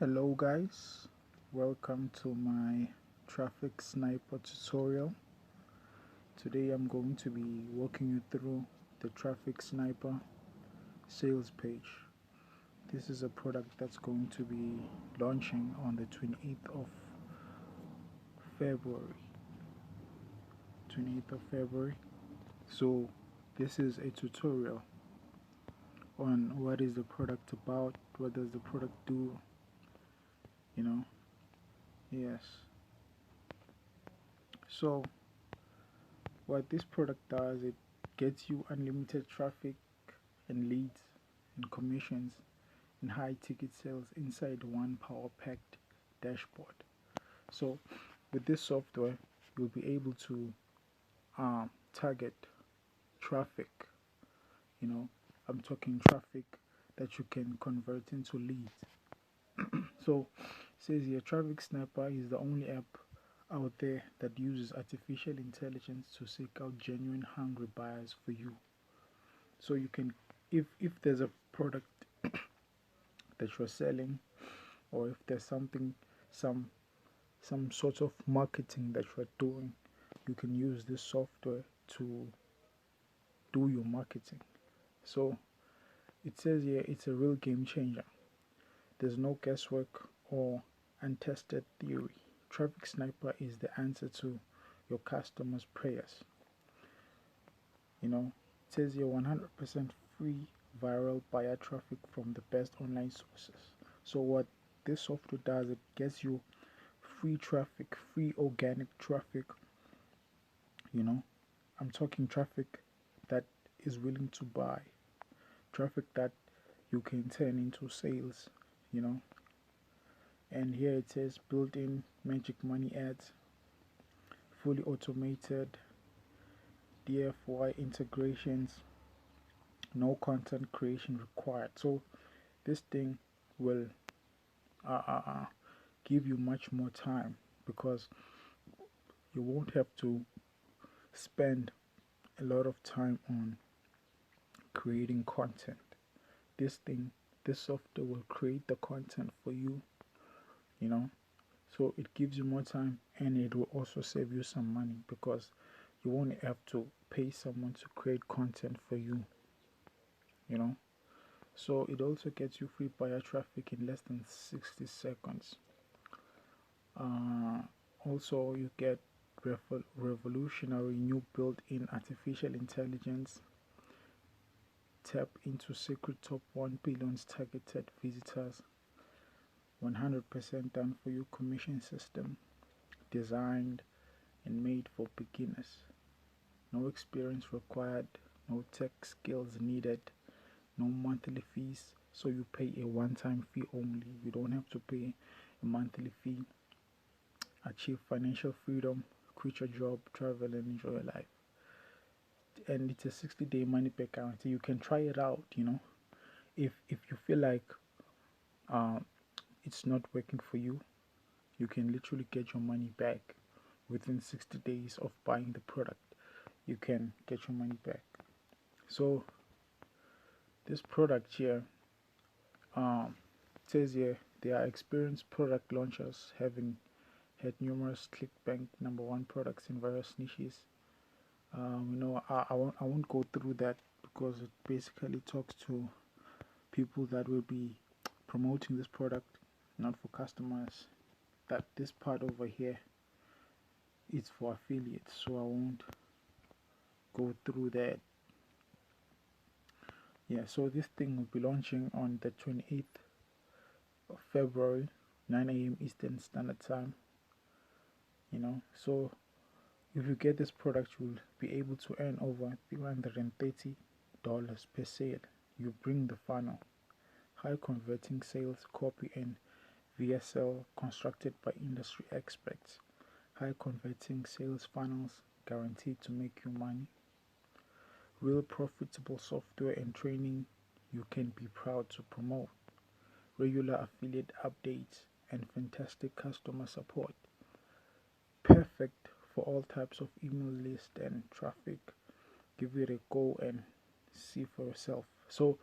Hello guys, welcome to my traffic sniper tutorial. Today I'm going to be walking you through the traffic sniper sales page. This is a product that's going to be launching on the 28th of February. 28th of February. So this is a tutorial on what is the product about, what does the product do, you know. Yes. So what this product does, it gets you unlimited traffic and leads and commissions and high ticket sales inside one power packed dashboard. So with this software you'll be able to target traffic. I'm talking traffic that you can convert into leads. So it says here, Traffic Sniper is the only app out there that uses artificial intelligence to seek out genuine hungry buyers for you. So you can, if there's a product that you're selling, or if there's something, some sort of marketing that you're doing, you can use this software to do your marketing. So it says here it's a real game changer. There's no guesswork or untested theory. Traffic Sniper is the answer to your customers' prayers. It says here 100% free viral buyer traffic from the best online sources. So what this software does, it gets you free traffic, free organic traffic. I'm talking traffic that is willing to buy, traffic that you can turn into sales. And here it says built-in magic money ads, fully automated DFY integrations, no content creation required. So this thing will give you much more time, because you won't have to spend a lot of time on creating content. This software will create the content for you, so it gives you more time, and it will also save you some money, because you won't have to pay someone to create content for you. So it also gets you free buyer traffic in less than 60 seconds. Also you get revolutionary new built-in artificial intelligence, tap into secret top 1 billion targeted visitors, 100% done for you commission system, designed and made for beginners. No experience required, no tech skills needed, no monthly fees. So you pay a one-time fee only. You don't have to pay a monthly fee. Achieve financial freedom, quit your job, travel and enjoy your life. And it's a 60-day money back guarantee. You can try it out. If you feel like it's not working for you, you can literally get your money back within 60 days of buying the product. You can get your money back. So this product here, says here they are experienced product launchers, having had numerous ClickBank #1 products in various niches. I won't go through that, because it basically talks to people that will be promoting this product, not for customers. That this part over here is for affiliates, so I won't go through that. So this thing will be launching on the 28th of February, 9 a.m. Eastern Standard Time. So if you get this product, you'll be able to earn over $330 per sale. You bring the funnel, high converting sales copy and VSL constructed by industry experts. High converting sales funnels guaranteed to make you money. Real profitable software and training you can be proud to promote. Regular affiliate updates and fantastic customer support. Perfect for all types of email list and traffic. Give it a go and see for yourself. So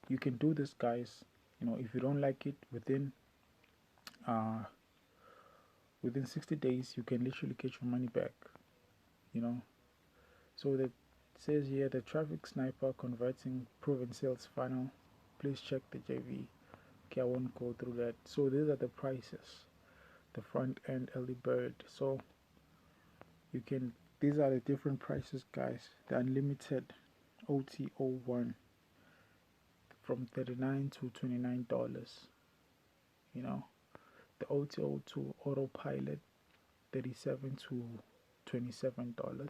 you can do this, guys. If you don't like it, within within 60 days you can literally get your money back, you know. So that says here, the traffic sniper converting proven sales funnel. Please check the JV. Okay, I won't go through that. So these are the prices, the front end early bird. So you can, these are the different prices, guys. The unlimited OT01 from $39 to $29, you know. The OT02 autopilot, $37 to $27.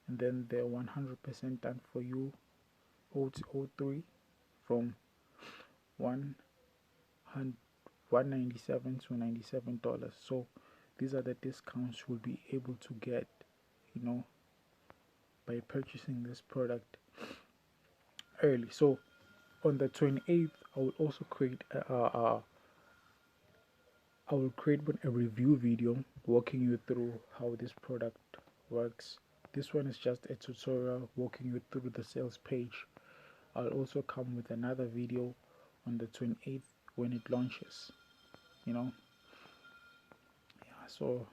And then the 100% done for you OT03 from 197 to $97. So these are the discounts you'll be able to get, you know, by purchasing this product early. So on the 28th, I will also create a review video walking you through how this product works. This one is just a tutorial walking you through the sales page. I'll also come with another video on the 28th when it launches, you know. Yeah, so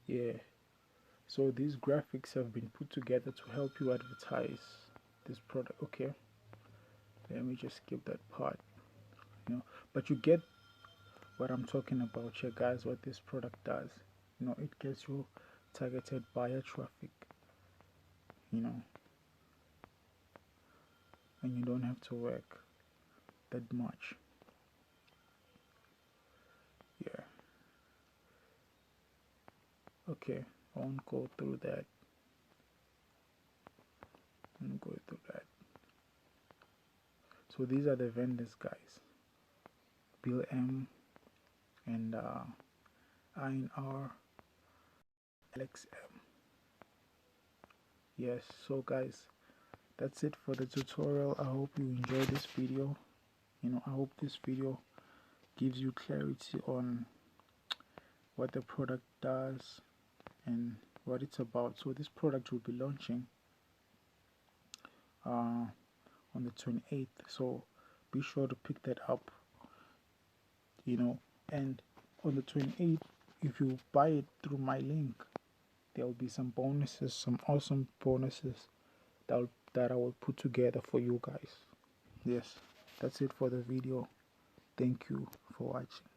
yeah, so these graphics have been put together to help you advertise this product. Okay, let me just skip that part, you know, but you get what I'm talking about here, guys. What this product does, you know, it gets you targeted buyer traffic, you know, and you don't have to work that much. Yeah, okay, I won't go through that. So these are the vendors, guys. Bill M and INR Alex M. Yes, so guys, that's it for the tutorial. I hope you enjoyed this video. You know, I hope this video gives you clarity on what the product does and what it's about. So this product will be launching on the 28th, so be sure to pick that up, you know. And on the 28th, if you buy it through my link, there will be some bonuses, some awesome bonuses that I will put together for you guys. Yes, that's it for the video. Thank you for watching.